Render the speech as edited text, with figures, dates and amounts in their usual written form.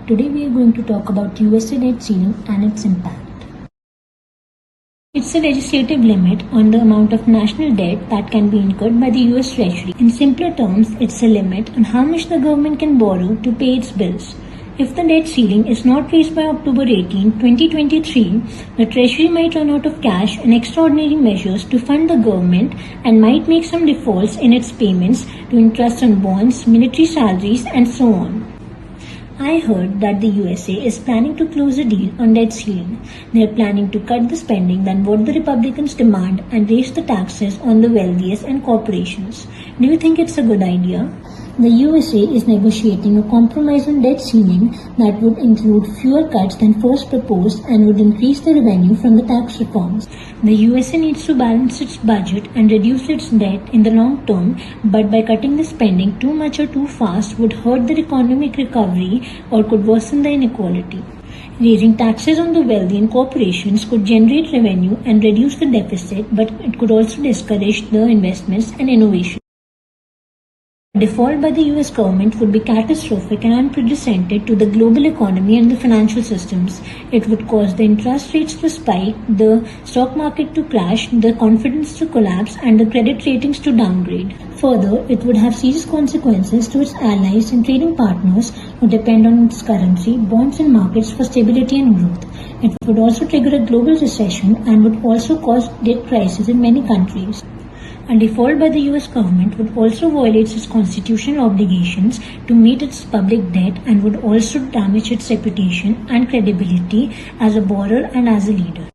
Today we are going to talk about USA debt ceiling and its impact. It's a legislative limit on the amount of national debt that can be incurred by the US Treasury. In simpler terms, it's a limit on how much the government can borrow to pay its bills. If the debt ceiling is not raised by October 18, 2023, the Treasury might run out of cash and extraordinary measures to fund the government and might make some defaults in its payments to interest on bonds, military salaries, and so on. I heard that the USA is planning to close a deal on debt ceiling. They are planning to cut the spending than what the Republicans demand and raise the taxes on the wealthiest and corporations. Do you think it's a good idea? The USA is negotiating a compromise on debt ceiling that would include fewer cuts than first proposed and would increase the revenue from the tax reforms. The USA needs to balance its budget and reduce its debt in the long term, but by cutting the spending too much or too fast would hurt the economic recovery or could worsen the inequality. Raising taxes on the wealthy and corporations could generate revenue and reduce the deficit, but it could also discourage the investments and innovation. Default by the US government would be catastrophic and unprecedented to the global economy and the financial systems. It would cause the interest rates to spike, the stock market to crash, the confidence to collapse, and the credit ratings to downgrade. Further, it would have serious consequences to its allies and trading partners who depend on its currency, bonds, and markets for stability and growth. It would also trigger a global recession and would also cause debt crises in many countries. A default by the US government would also violate its constitutional obligations to meet its public debt and would also damage its reputation and credibility as a borrower and as a leader.